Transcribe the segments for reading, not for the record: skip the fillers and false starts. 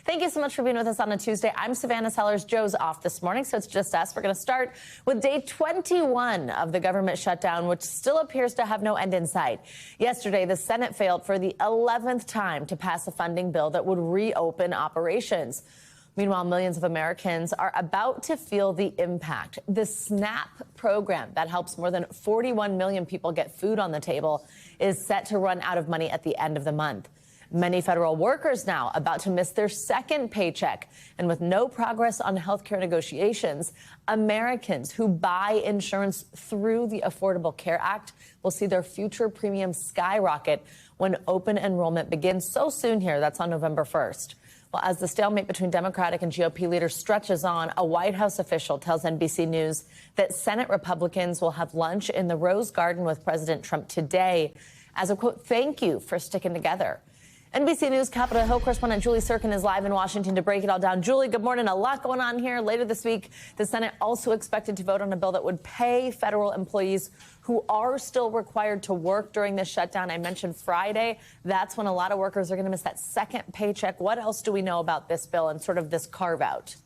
Thank you so much for being with us on a Tuesday. I'm Savannah Sellers. Joe's off this morning, so it's just us. We're going to start with day 21 of the government shutdown, which still appears to have no end in sight. Yesterday, the Senate failed for the 11th time to pass a funding bill that would reopen operations. Meanwhile, millions of Americans are about to feel the impact. The SNAP program that helps more than 41 million people get food on the table is set to run out of money at the end of the month. Many federal workers now about to miss their second paycheck. And with no progress on health care negotiations, Americans who buy insurance through the Affordable Care Act will see their future premiums skyrocket when open enrollment begins so soon here. That's on November 1st. Well, as the stalemate between Democratic and GOP leaders stretches on, a White House official tells NBC News that Senate Republicans will have lunch in the Rose Garden with President Trump today as a, quote, thank you for sticking together. NBC News Capitol Hill correspondent Julie Sirkin is live in Washington to break it all down. Julie, good morning. A lot going on here. Later this week, the Senate also expected to vote on a bill that would pay federal employees who are still required to work during this shutdown. I mentioned Friday. That's when a lot of workers are going to miss that second paycheck. What else do we know about this bill and sort of this carve out?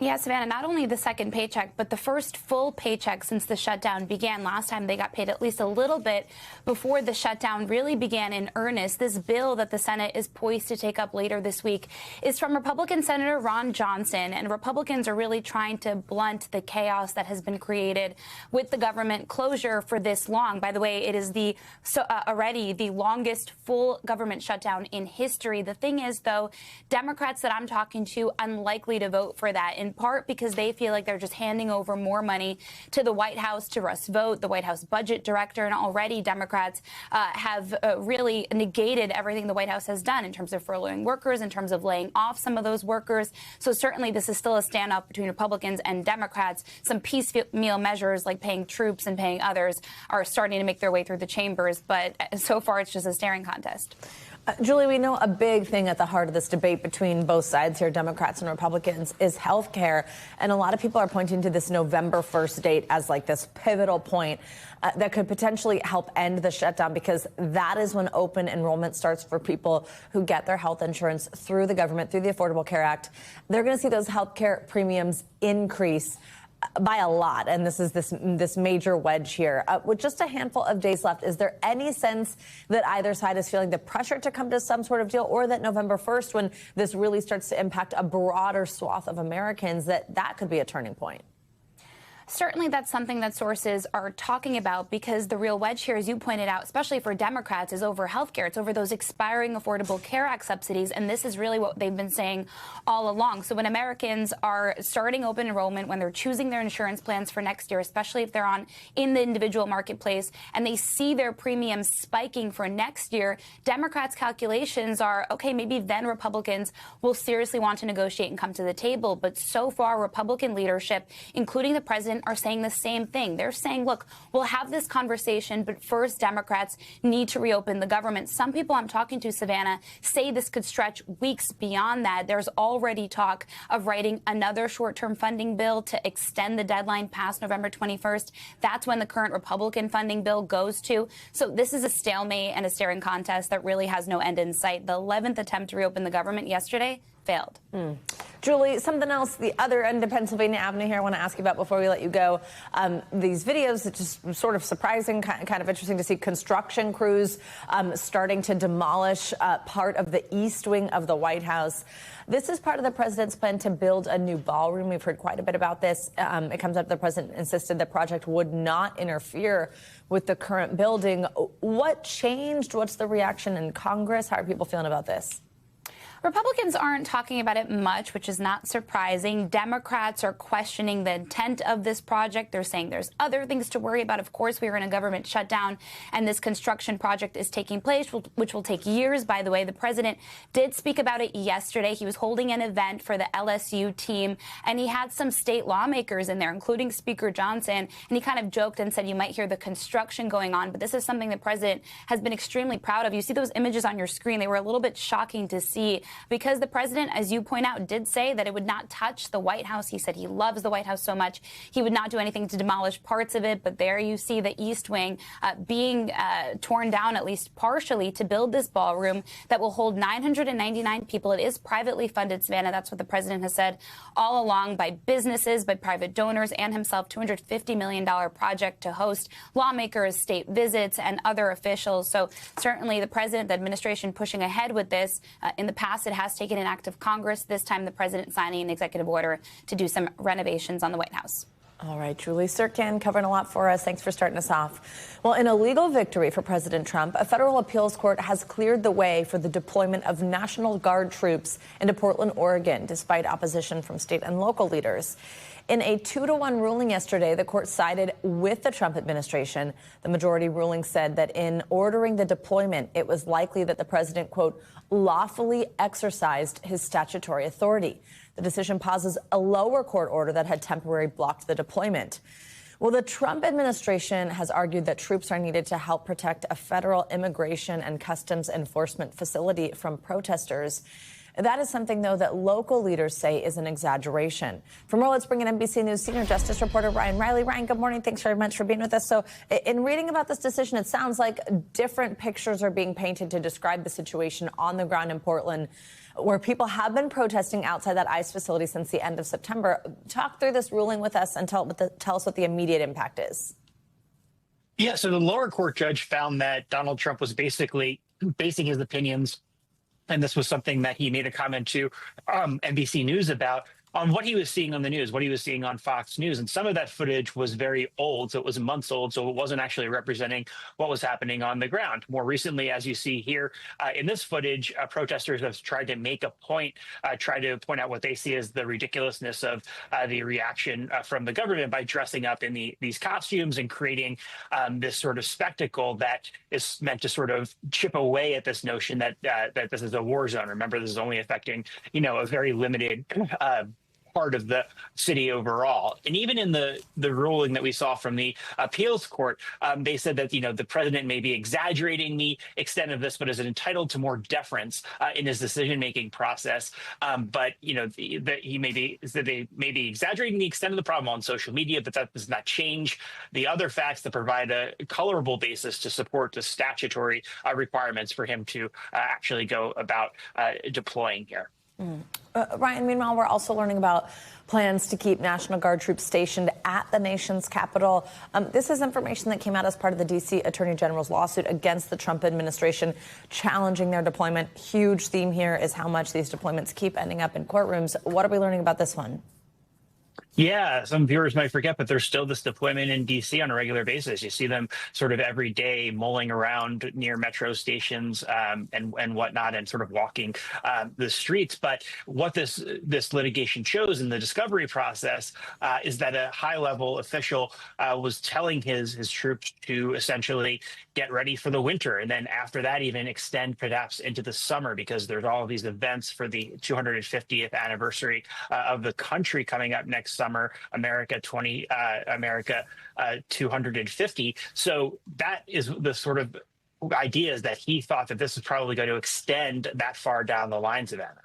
Yeah, Savannah, not only the second paycheck, but the first full paycheck since the shutdown began. Last time they got paid at least a little bit before the shutdown really began in earnest. This bill that the Senate is poised to take up later this week is from Republican Senator Ron Johnson, and Republicans are really trying to blunt the chaos that has been created with the government closure for this long. By the way, it is already the longest full government shutdown in history. The thing is, though, Democrats that I'm talking to unlikely to vote for that, in part because they feel like they're just handing over more money to the White House, to Russ Vought, the White House budget director, and already Democrats have really negated everything the White House has done in terms of furloughing workers, in terms of laying off some of those workers. So certainly this is still a standoff between Republicans and Democrats. Some piecemeal measures like paying troops and paying others are starting to make their way through the chambers, but so far it's just a staring contest. Julie, we know a big thing at the heart of this debate between both sides here, Democrats and Republicans, is health care. And a lot of people are pointing to this November 1st date as like this pivotal point that could potentially help end the shutdown, because that is when open enrollment starts for people who get their health insurance through the government, through the Affordable Care Act. They're going to see those health care premiums increase by a lot, and this is this major wedge here. With just a handful of days left, is there any sense that either side is feeling the pressure to come to some sort of deal, or that November 1st, when this really starts to impact a broader swath of Americans, that could be a turning point? Certainly that's something that sources are talking about, because the real wedge here, as you pointed out, especially for Democrats, is over health care. It's over those expiring Affordable Care Act subsidies. And this is really what they've been saying all along. So when Americans are starting open enrollment, when they're choosing their insurance plans for next year, especially if they're in the individual marketplace, and they see their premiums spiking for next year, Democrats' calculations are, okay, maybe then Republicans will seriously want to negotiate and come to the table. But so far, Republican leadership, including the president, are saying the same thing. They're saying, look, we'll have this conversation, but first Democrats need to reopen the government. Some people I'm talking to, Savannah, say this could stretch weeks beyond that. There's already talk of writing another short-term funding bill to extend the deadline past November 21st. That's when the current Republican funding bill goes to. So this is a stalemate and a staring contest that really has no end in sight. The 11th attempt to reopen the government yesterday failed. Julie, something else, the other end of Pennsylvania Avenue here I want to ask you about before we let you go. These videos, it's just sort of surprising, kind of interesting to see construction crews starting to demolish part of the east wing of the White House. This is part of the president's plan to build a new ballroom. We've heard quite a bit about this. It comes up the president insisted the project would not interfere with the current building. What changed? What's the reaction in Congress? How are people feeling about this? Republicans aren't talking about it much, which is not surprising. Democrats are questioning the intent of this project. They're saying there's other things to worry about. Of course, we are in a government shutdown, and this construction project is taking place, which will take years, by the way. The president did speak about it yesterday. He was holding an event for the LSU team, and he had some state lawmakers in there, including Speaker Johnson, and he kind of joked and said you might hear the construction going on, but this is something the president has been extremely proud of. You see those images on your screen. They were a little bit shocking to see. because the president, as you point out, did say that it would not touch the White House. He said he loves the White House so much he would not do anything to demolish parts of it. But there you see the East Wing being torn down, at least partially, to build this ballroom that will hold 999 people. It is privately funded, Savannah. That's what the president has said all along, by businesses, by private donors, and himself. $250 million project to host lawmakers, state visits, and other officials. So certainly the president, the administration pushing ahead with this. In the past, it has taken an act of Congress. This time, the president signing an executive order to do some renovations on the White House. All right, Julie Sirkin covering a lot for us. Thanks for starting us off. Well, in a legal victory for President Trump, a federal appeals court has cleared the way for the deployment of National Guard troops into Portland, Oregon, despite opposition from state and local leaders. In a 2-to-1 ruling yesterday, the court sided with the Trump administration. The majority ruling said that in ordering the deployment, it was likely that the president, quote, lawfully exercised his statutory authority. The decision pauses a lower court order that had temporarily blocked the deployment. Well, the Trump administration has argued that troops are needed to help protect a federal immigration and customs enforcement facility from protesters. That is something, though, that local leaders say is an exaggeration. For more, let's bring in NBC News senior justice reporter Ryan Riley. Ryan, good morning. Thanks very much for being with us. So in reading about this decision, it sounds like different pictures are being painted to describe the situation on the ground in Portland, where people have been protesting outside that ICE facility since the end of September. Talk through this ruling with us and tell us what the immediate impact is. Yeah, so the lower court judge found that Donald Trump was basically basing his opinions, and this was something that he made a comment to NBC News about, on what he was seeing on the news, what he was seeing on Fox News. And some of that footage was very old, so it was months old, so it wasn't actually representing what was happening on the ground. More recently, as you see here in this footage, protesters have tried to make a point, try to point out what they see as the ridiculousness of the reaction from the government by dressing up in these costumes and creating this sort of spectacle that is meant to sort of chip away at this notion that that this is a war zone. Remember, this is only affecting, a very limited part of the city overall. And even in the ruling that we saw from the appeals court, they said that, the president may be exaggerating the extent of this, but is entitled to more deference in his decision-making process. But, they may be exaggerating the extent of the problem on social media, but that does not change the other facts that provide a colorable basis to support the statutory requirements for him to actually go about deploying here. Ryan, meanwhile, we're also learning about plans to keep National Guard troops stationed at the nation's capital. This is information that came out as part of the D.C. Attorney General's lawsuit against the Trump administration, challenging their deployment. Huge theme here is how much these deployments keep ending up in courtrooms. What are we learning about this one? Yeah, some viewers might forget, but there's still this deployment in D.C. on a regular basis. You see them sort of every day mulling around near metro stations and whatnot, and sort of walking the streets. But what this litigation shows in the discovery process is that a high-level official was telling his troops to essentially get ready for the winter, and then after that even extend perhaps into the summer, because there's all of these events for the 250th anniversary of the country coming up next summer. America 250. So that is the sort of idea, is that he thought that this is probably going to extend that far down the line, Savannah.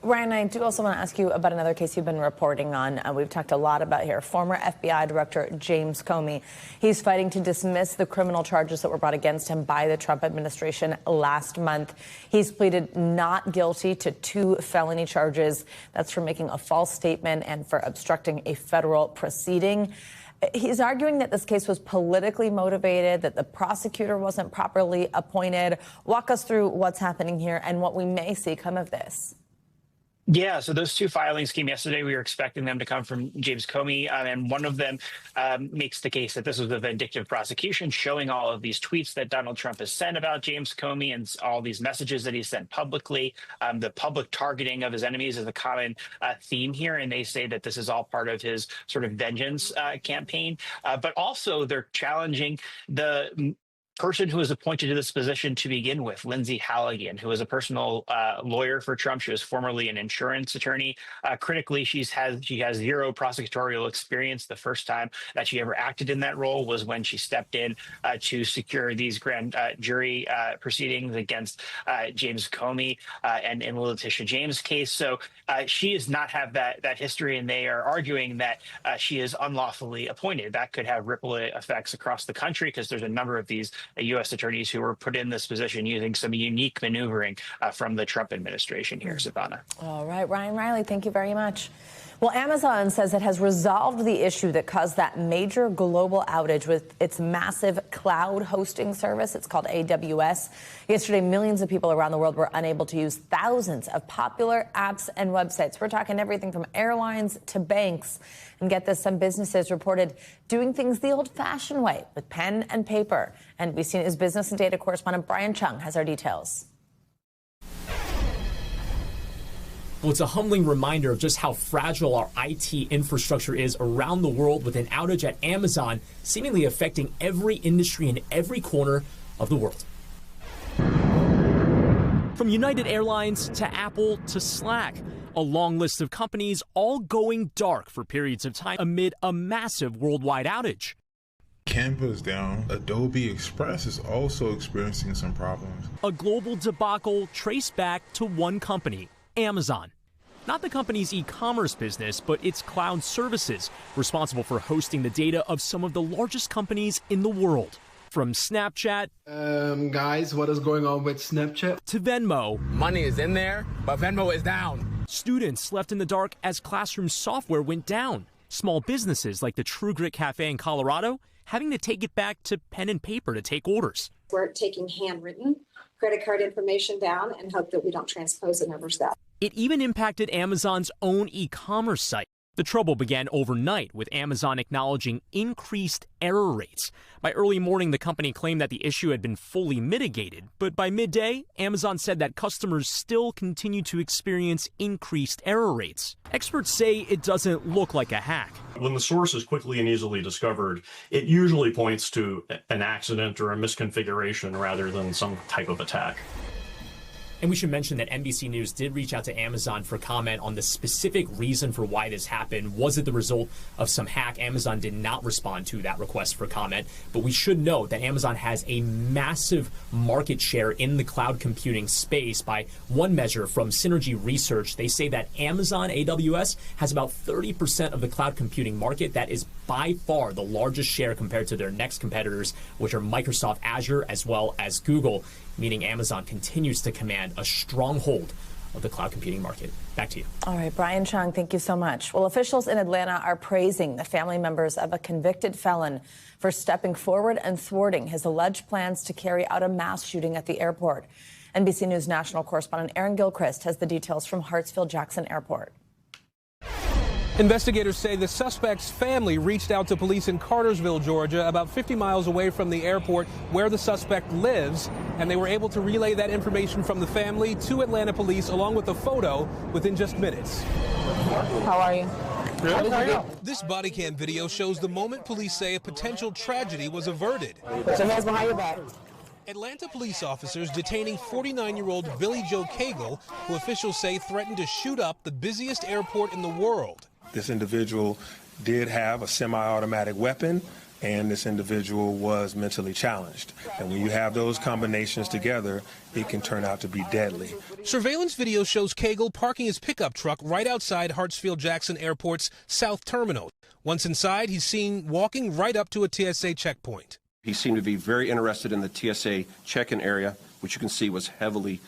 Ryan, I do also want to ask you about another case you've been reporting on. We've talked a lot about here. Former FBI Director James Comey. He's fighting to dismiss the criminal charges that were brought against him by the Trump administration last month. He's pleaded not guilty to 2 felony charges. That's for making a false statement and for obstructing a federal proceeding. He's arguing that this case was politically motivated, that the prosecutor wasn't properly appointed. Walk us through what's happening here and what we may see come of this. Yeah, so those 2 filings came yesterday. We were expecting them to come from James Comey, and one of them makes the case that this was a vindictive prosecution, showing all of these tweets that Donald Trump has sent about James Comey and all these messages that he sent publicly. The public targeting of his enemies is a common theme here, and they say that this is all part of his sort of vengeance campaign. But also they're challenging the person who was appointed to this position to begin with, Lindsay Halligan, who was a personal lawyer for Trump. She was formerly an insurance attorney. Critically, she has zero prosecutorial experience. The first time that she ever acted in that role was when she stepped in to secure these grand jury proceedings against James Comey and in the Letitia James case. So she does not have that history, and they are arguing that she is unlawfully appointed. That could have ripple effects across the country because there's a number of these U.S. attorneys who were put in this position using some unique maneuvering from the Trump administration here, Savannah. All right, Ryan Riley, thank you very much. Well, Amazon says it has resolved the issue that caused that major global outage with its massive cloud hosting service. It's called AWS. Yesterday, millions of people around the world were unable to use thousands of popular apps and websites. We're talking everything from airlines to banks. And get this, some businesses reported doing things the old-fashioned way with pen and paper. NBC News business and data correspondent Brian Chung has our details. Well, it's a humbling reminder of just how fragile our IT infrastructure is around the world, with an outage at Amazon seemingly affecting every industry in every corner of the world. From United Airlines to Apple to Slack, a long list of companies all going dark for periods of time amid a massive worldwide outage. Canva is down. Adobe Express is also experiencing some problems. A global debacle traced back to one company, Amazon. Not the company's e-commerce business, but its cloud services, responsible for hosting the data of some of the largest companies in the world. From Snapchat, guys, what is going on with Snapchat? To Venmo. Money is in there, but Venmo is down. Students left in the dark as classroom software went down. Small businesses like the True Grit Cafe in Colorado having to take it back to pen and paper to take orders. We're taking handwritten credit card information down and hope that we don't transpose the numbers that. It even impacted Amazon's own e-commerce site. The trouble began overnight, with Amazon acknowledging increased error rates. By early morning, the company claimed that the issue had been fully mitigated. But by midday, Amazon said that customers still continue to experience increased error rates. Experts say it doesn't look like a hack. When the source is quickly and easily discovered, it usually points to an accident or a misconfiguration rather than some type of attack. And we should mention that NBC News did reach out to Amazon for comment on the specific reason for why this happened. Was it the result of some hack? Amazon did not respond to that request for comment. But we should note that Amazon has a massive market share in the cloud computing space. By one measure from Synergy Research, they say that Amazon AWS has about 30% of the cloud computing market. That is by far the largest share compared to their next competitors, which are Microsoft Azure as well as Google, meaning Amazon continues to command a strong hold of the cloud computing market. Back to you. All right, Brian Chung, thank you so much. Well, officials in Atlanta are praising the family members of a convicted felon for stepping forward and thwarting his alleged plans to carry out a mass shooting at the airport. NBC News national correspondent Aaron Gilchrist has the details from Hartsfield-Jackson Airport. Investigators say the suspect's family reached out to police in Cartersville, Georgia, about 50 miles away from the airport where the suspect lives, and they were able to relay that information from the family to Atlanta police along with a photo within just minutes. How are you? This body cam video shows the moment police say a potential tragedy was averted. Put your hands behind your back. Atlanta police officers detaining 49-year-old Billy Joe Cagle, who officials say threatened to shoot up the busiest airport in the world. This individual did have a semi-automatic weapon, and this individual was mentally challenged. And when you have those combinations together, it can turn out to be deadly. Surveillance video shows Cagle parking his pickup truck right outside Hartsfield-Jackson Airport's South Terminal. Once inside, he's seen walking right up to a TSA checkpoint. He seemed to be very interested in the TSA check-in area, which you can see was heavily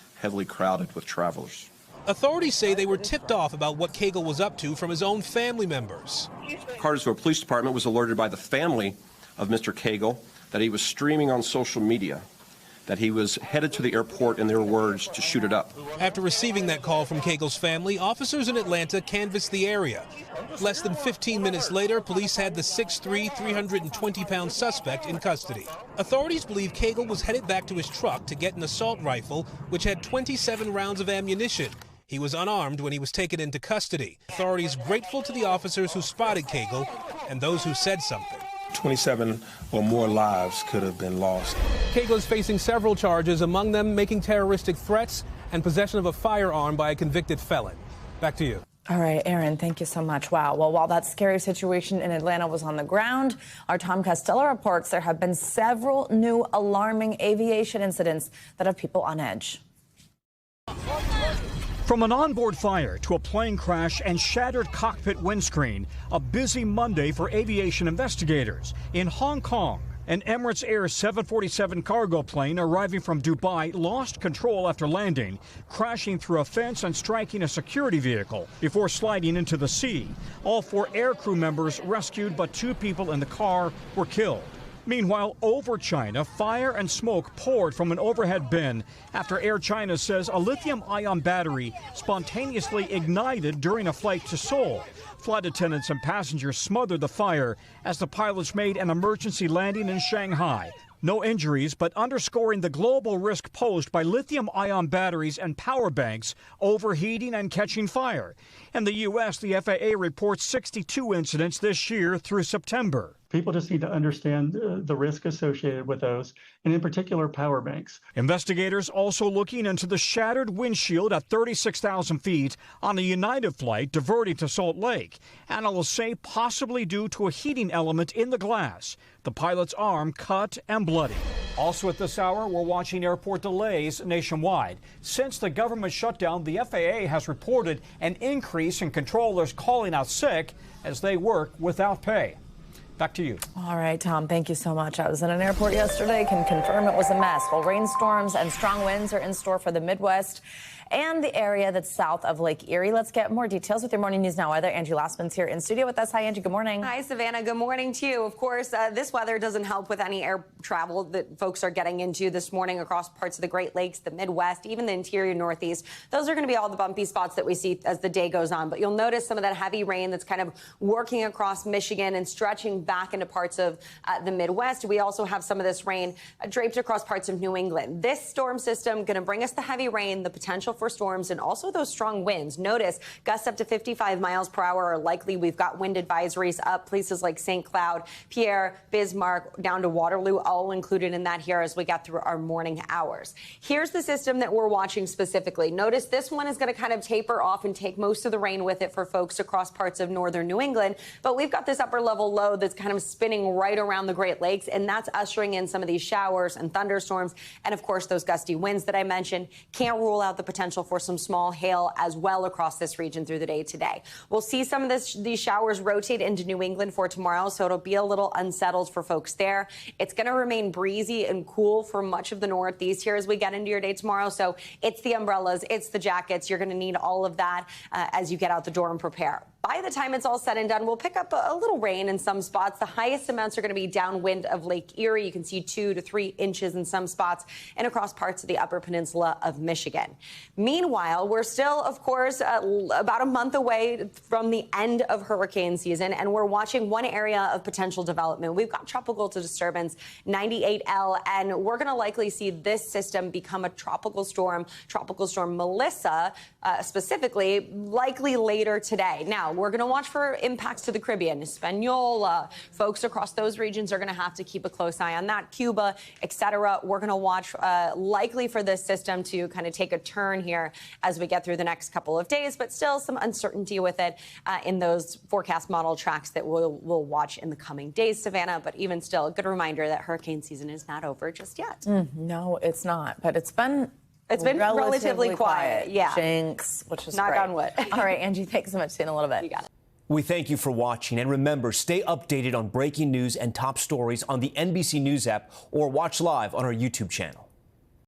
crowded with travelers. Authorities say they were tipped off about what Cagle was up to from his own family members. Cartersville Police Department was alerted by the family of Mr. Cagle that he was streaming on social media, that he was headed to the airport, in their words, to shoot it up. After receiving that call from Cagle's family, officers in Atlanta canvassed the area. Less than 15 minutes later, police had the 6'3", 320-pound suspect in custody. Authorities believe Cagle was headed back to his truck to get an assault rifle, which had 27 rounds of ammunition. He was unarmed when he was taken into custody. Authorities grateful to the officers who spotted Cagle and those who said something. 27 or more lives could have been lost. Cagle is facing several charges, among them making terroristic threats and possession of a firearm by a convicted felon. Back to you. All right, Aaron, thank you so much. Wow. Well, while that scary situation in Atlanta was on the ground, our Tom Costello reports there have been several new alarming aviation incidents that have people on edge. From an onboard fire to a plane crash and shattered cockpit windscreen, a busy Monday for aviation investigators. In Hong Kong, an Emirates Air 747 cargo plane arriving from Dubai lost control after landing, crashing through a fence and striking a security vehicle before sliding into the sea. All 4 air crew members rescued, but 2 people in the car were killed. Meanwhile, over China, fire and smoke poured from an overhead bin after Air China says a lithium-ion battery spontaneously ignited during a flight to Seoul. Flight attendants and passengers smothered the fire as the pilots made an emergency landing in Shanghai. No injuries, but underscoring the global risk posed by lithium-ion batteries and power banks overheating and catching fire. In the U.S., the FAA reports 62 incidents this year through September. People just need to understand the risk associated with those, and in particular, power banks. Investigators also looking into the shattered windshield at 36,000 feet on a United flight diverting to Salt Lake. Analysts say possibly due to a heating element in the glass. The pilot's arm cut and bloody. Also at this hour, we're watching airport delays nationwide. Since the government shutdown, the FAA has reported an increase in controllers calling out sick as they work without pay. Back to you. All right, Tom, thank you so much. I was in an airport yesterday, can confirm it was a mess. Well, rainstorms and strong winds are in store for the Midwest and the area that's south of Lake Erie. Let's get more details with your Morning News Now weather. Angie Lassman's here in studio with us. Hi, Angie. Good morning. Hi, Savannah. Good morning to you. Of course, this weather doesn't help with any air travel that folks are getting into this morning across parts of the Great Lakes, the Midwest, even the interior Northeast. Those are going to be all the bumpy spots that we see as the day goes on. But you'll notice some of that heavy rain that's kind of working across Michigan and stretching back into parts of the Midwest. We also have some of this rain draped across parts of New England. This storm system going to bring us the heavy rain, the potential for storms, and also those strong winds. Notice gusts up to 55 miles per hour are likely. We've got wind advisories up places like St. Cloud, Pierre, Bismarck, down to Waterloo, all included in that here as we got through our morning hours. Here's the system that we're watching specifically. Notice this one is going to kind of taper off and take most of the rain with it for folks across parts of northern New England. But we've got this upper level low that's kind of spinning right around the Great Lakes, and that's ushering in some of these showers and thunderstorms. And of course, those gusty winds that I mentioned. Can't rule out the potential for some small hail as well across this region through the day today. We'll see some of these showers rotate into New England for tomorrow, so it'll be a little unsettled for folks there. It's going to remain breezy and cool for much of the Northeast here as we get into your day tomorrow. So it's the umbrellas, it's the jackets. You're going to need all of that as you get out the door and prepare. By the time it's all said and done, we'll pick up a little rain in some spots. The highest amounts are going to be downwind of Lake Erie. You can see 2 to 3 inches in some spots and across parts of the upper peninsula of Michigan. Meanwhile, we're still, of course, about a month away from the end of hurricane season, and we're watching one area of potential development. We've got tropical disturbance 98L, and we're going to likely see this system become a tropical storm Melissa, specifically, likely later today. Now, we're going to watch for impacts to the Caribbean, Hispaniola. Folks across those regions are going to have to keep a close eye on that. Cuba, etc. We're going to watch likely for this system to kind of take a turn here as we get through the next couple of days, but still some uncertainty with it in those forecast model tracks that we'll watch in the coming days, Savannah. But even still, a good reminder that hurricane season is not over just yet. No, it's not, but it's been relatively quiet. Yeah. Jinx, which is knock great. on wood. All right, Angie, thanks so much. See you in a little bit. You got it. We thank you for watching, and remember, stay updated on breaking news and top stories on the NBC News app or watch live on our YouTube channel.